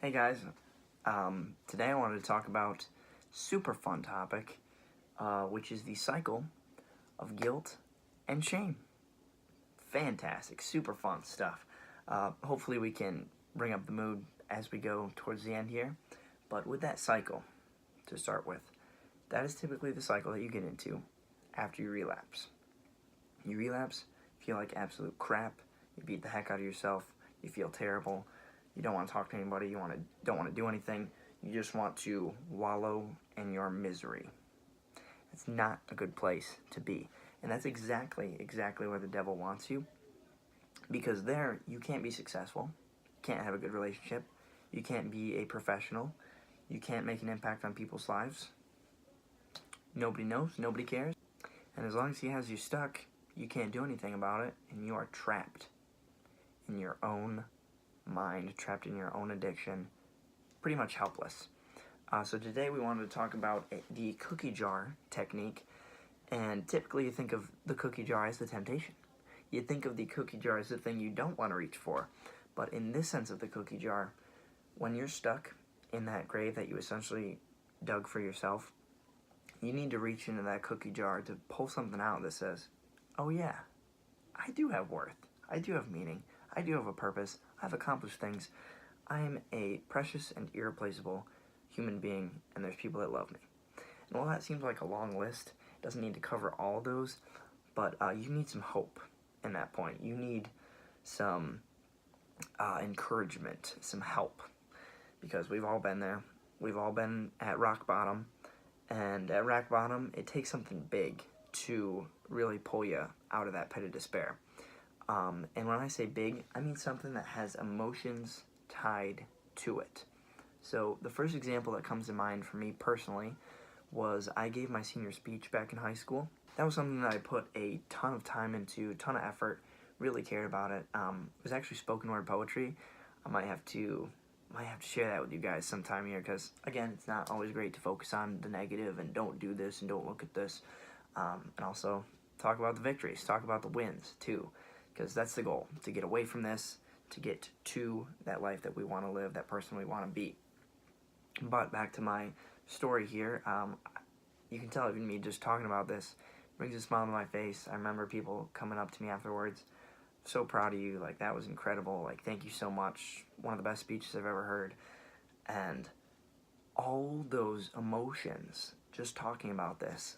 Hey guys, today I wanted to talk about super fun topic, which is the cycle of guilt and shame. Fantastic, super fun stuff. Hopefully we can bring up the mood as we go towards the end here. But with that cycle, to start with, that is typically the cycle that you get into after you relapse. You relapse, feel like absolute crap, you beat the heck out of yourself, you feel terrible, you don't want to talk to anybody, don't want to do anything, you just want to wallow in your misery. It's not a good place to be. And that's exactly where the devil wants you. Because there, you can't be successful, you can't have a good relationship, you can't be a professional, you can't make an impact on people's lives. Nobody knows, nobody cares. And as long as he has you stuck, you can't do anything about it, and you are trapped in your own mind, trapped in your own addiction, pretty much helpless. So today we wanted to talk about the cookie jar technique, and typically you think of the cookie jar as the temptation. You think of the cookie jar as the thing you don't want to reach for, but in this sense of the cookie jar, when you're stuck in that grave that you essentially dug for yourself, you need to reach into that cookie jar to pull something out that says, oh yeah, I do have worth, I do have meaning, I do have a purpose, I've accomplished things, I am a precious and irreplaceable human being, and there's people that love me. And while that seems like a long list, it doesn't need to cover all those, but you need some hope in that point. You need some encouragement, some help, because we've all been there. We've all been at rock bottom, and at rock bottom, it takes something big to really pull you out of that pit of despair. And when I say big, I mean something that has emotions tied to it. So the first example that comes to mind for me personally was I gave my senior speech back in high school. That was something that I put a ton of time into, a ton of effort, really cared about it. It was actually spoken word poetry. I might have to share that with you guys sometime here, because again, it's not always great to focus on the negative and don't do this and don't look at this. And also talk about the victories, talk about the wins too, because that's the goal, to get away from this, to get to that life that we want to live, that person we want to be. But back to my story here, you can tell even me just talking about this brings a smile to my face. I remember people coming up to me afterwards, so proud of you, like that was incredible, like thank you so much, one of the best speeches I've ever heard. And all those emotions, just talking about this,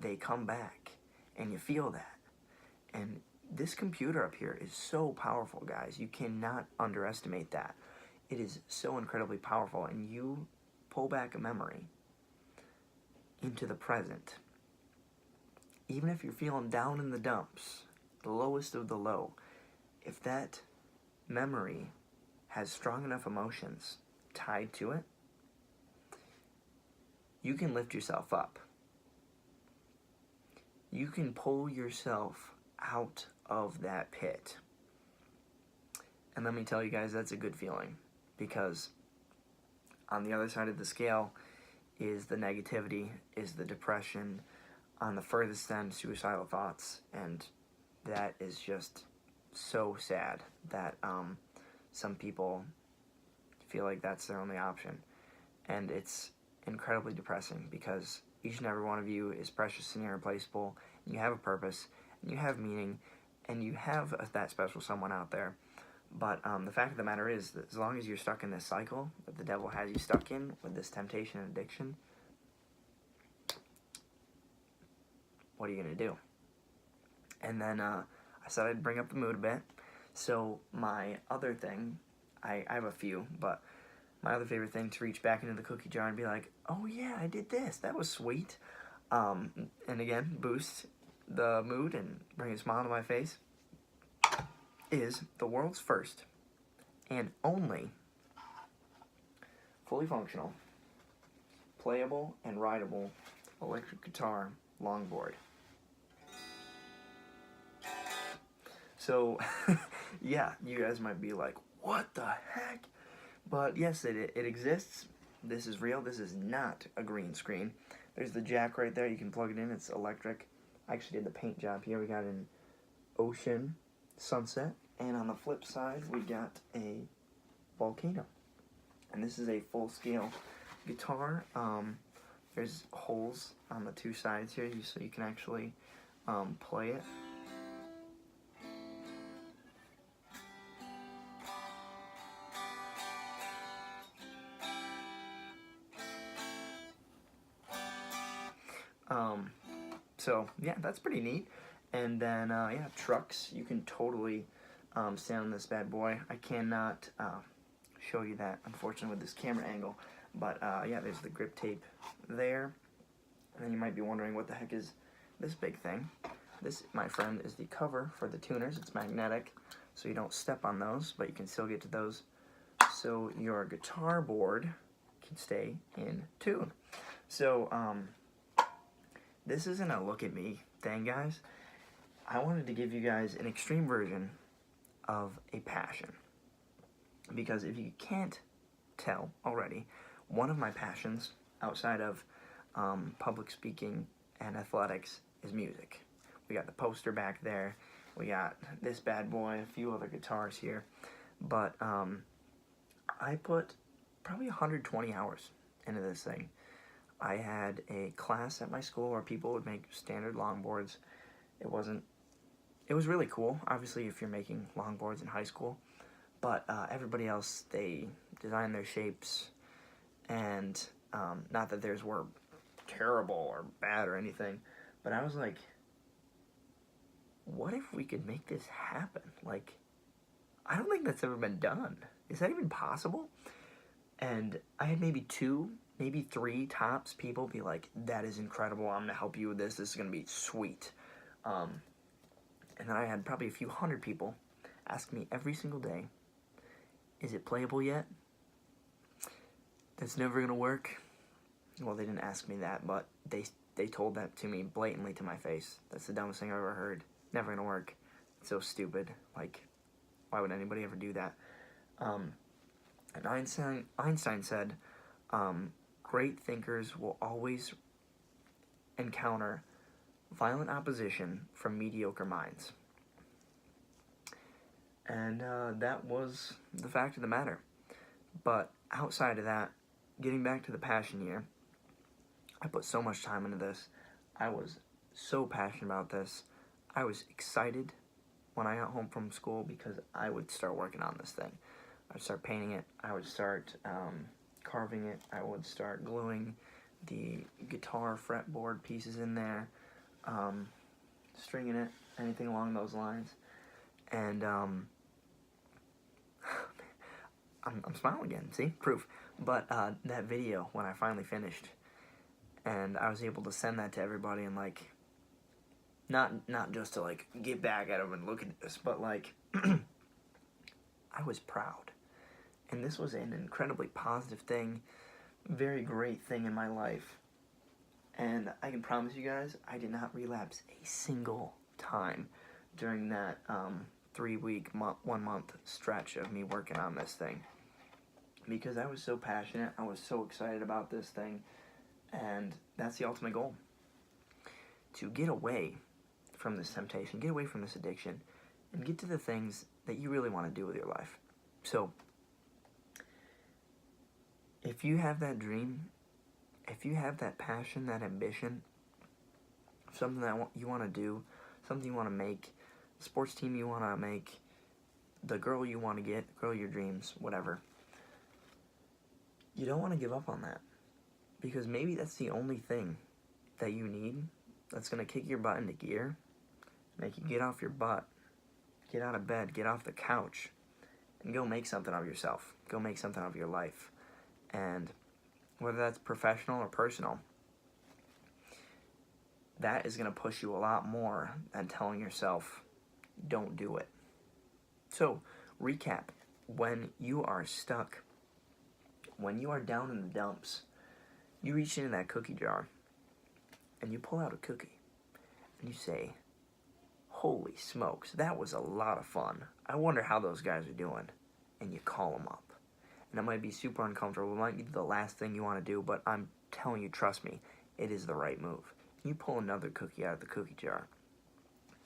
they come back, and you feel that. And this computer up here is so powerful, guys. You cannot underestimate that. It is so incredibly powerful, and you pull back a memory into the present. Even if you're feeling down in the dumps, the lowest of the low, if that memory has strong enough emotions tied to it, you can lift yourself up. You can pull yourself out of that pit. And let me tell you guys, that's a good feeling, because on the other side of the scale is the negativity, is the depression, on the furthest end, suicidal thoughts, and that is just so sad that some people feel like that's their only option. And it's incredibly depressing, because each and every one of you is precious and irreplaceable, and you have a purpose, and you have meaning, and you have that special someone out there. But the fact of the matter is that as long as you're stuck in this cycle that the devil has you stuck in, with this temptation and addiction, what are you going to do? And then I said I'd bring up the mood a bit. So my other thing, I have a few, but my other favorite thing to reach back into the cookie jar and be like, oh yeah, I did this, that was sweet. And again, boost the mood and bring a smile to my face, is the world's first and only fully functional, playable and rideable electric guitar longboard. So, yeah, you guys might be like, what the heck? But yes, it exists. This is real. This is not a green screen. There's the jack right there. You can plug it in. It's electric. I actually did the paint job here. We got an ocean sunset. And on the flip side, we got a volcano. And this is a full-scale guitar. There's holes on the two sides here so you can actually play it. So yeah, that's pretty neat. And then yeah, trucks. You can totally stand on this bad boy. I cannot show you that, unfortunately, with this camera angle. But yeah, there's the grip tape there. And then you might be wondering, what the heck is this big thing? This, my friend, is the cover for the tuners. It's magnetic, so you don't step on those, but you can still get to those. So your guitar board can stay in tune. So this isn't a look at me thing, guys. I wanted to give you guys an extreme version of a passion. Because if you can't tell already, one of my passions outside of public speaking and athletics is music. We got the poster back there. We got this bad boy, a few other guitars here. But I put probably 120 hours into this thing. I had a class at my school where people would make standard longboards. It was really cool, obviously, if you're making longboards in high school. But everybody else, they designed their shapes, and not that theirs were terrible or bad or anything, but I was like, what if we could make this happen? Like, I don't think that's ever been done. Is that even possible? And I had maybe 2, maybe 3 tops people be like, that is incredible, I'm gonna help you with this, this is gonna be sweet. And then I had probably a few hundred people ask me every single day, is it playable yet? That's never gonna work. Well, they didn't ask me that, but they told that to me blatantly to my face. That's the dumbest thing I've ever heard. Never gonna work. It's so stupid. Like, why would anybody ever do that? And Einstein said, great thinkers will always encounter violent opposition from mediocre minds. And that was the fact of the matter. But outside of that, getting back to the passion year, I put so much time into this. I was so passionate about this. I was excited when I got home from school because I would start working on this thing. I'd start painting it. I would start carving it. I would start gluing the guitar fretboard pieces in there, stringing it, anything along those lines. And I'm smiling again, see? Proof. But that video, when I finally finished, and I was able to send that to everybody and, like, not just to, like, get back at them and look at this, but, like, I was proud. And this was an incredibly positive thing, very great thing in my life. And I can promise you guys, I did not relapse a single time during that 3-week, 1-month stretch of me working on this thing. Because I was so passionate, I was so excited about this thing, and that's the ultimate goal. To get away from this temptation, get away from this addiction, and get to the things that you really want to do with your life. So, if you have that dream, if you have that passion, that ambition, something that you want to do, something you want to make, sports team you want to make, the girl you want to get, girl of your dreams, whatever, you don't want to give up on that. Because maybe that's the only thing that you need that's going to kick your butt into gear, make you get off your butt, get out of bed, get off the couch, and go make something of yourself. Go make something of your life. And whether that's professional or personal, that is going to push you a lot more than telling yourself, don't do it. So, recap. When you are stuck, when you are down in the dumps, you reach into that cookie jar and you pull out a cookie and you say, holy smokes, that was a lot of fun. I wonder how those guys are doing. And you call them up. And it might be super uncomfortable. It might be the last thing you want to do, but I'm telling you, trust me, it is the right move. You pull another cookie out of the cookie jar.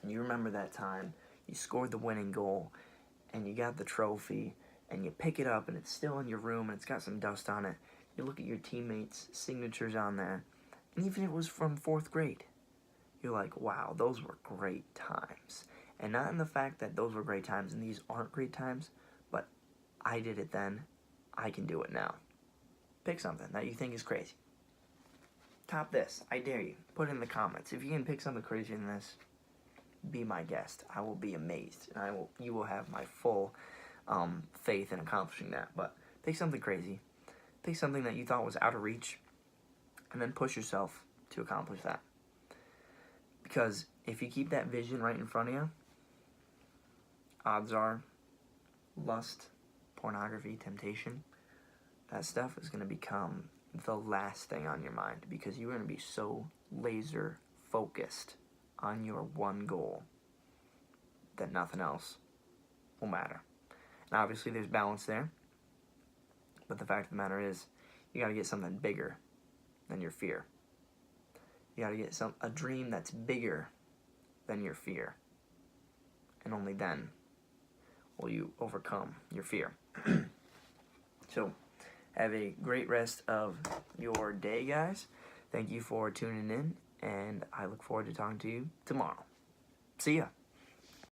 And you remember that time you scored the winning goal and you got the trophy and you pick it up and it's still in your room and it's got some dust on it. You look at your teammates' signatures on there, and even if it was from 4th grade, you're like, wow, those were great times. And not in the fact that those were great times and these aren't great times, but I did it then, I can do it now. Pick something that you think is crazy. Top this, I dare you. Put it in the comments. If you can pick something crazier than this, be my guest. I will be amazed, and you will have my full faith in accomplishing that. But pick something crazy. Pick something that you thought was out of reach, and then push yourself to accomplish that. Because if you keep that vision right in front of you, odds are lust, pornography, temptation, that stuff is going to become the last thing on your mind, because you're going to be so laser focused on your one goal that nothing else will matter. And obviously there's balance there, but the fact of the matter is, you got to get something bigger than your fear. You got to get a dream that's bigger than your fear, and only then will you overcome your fear. So have a great rest of your day, guys. Thank you for tuning in, and I look forward to talking to you tomorrow. See ya.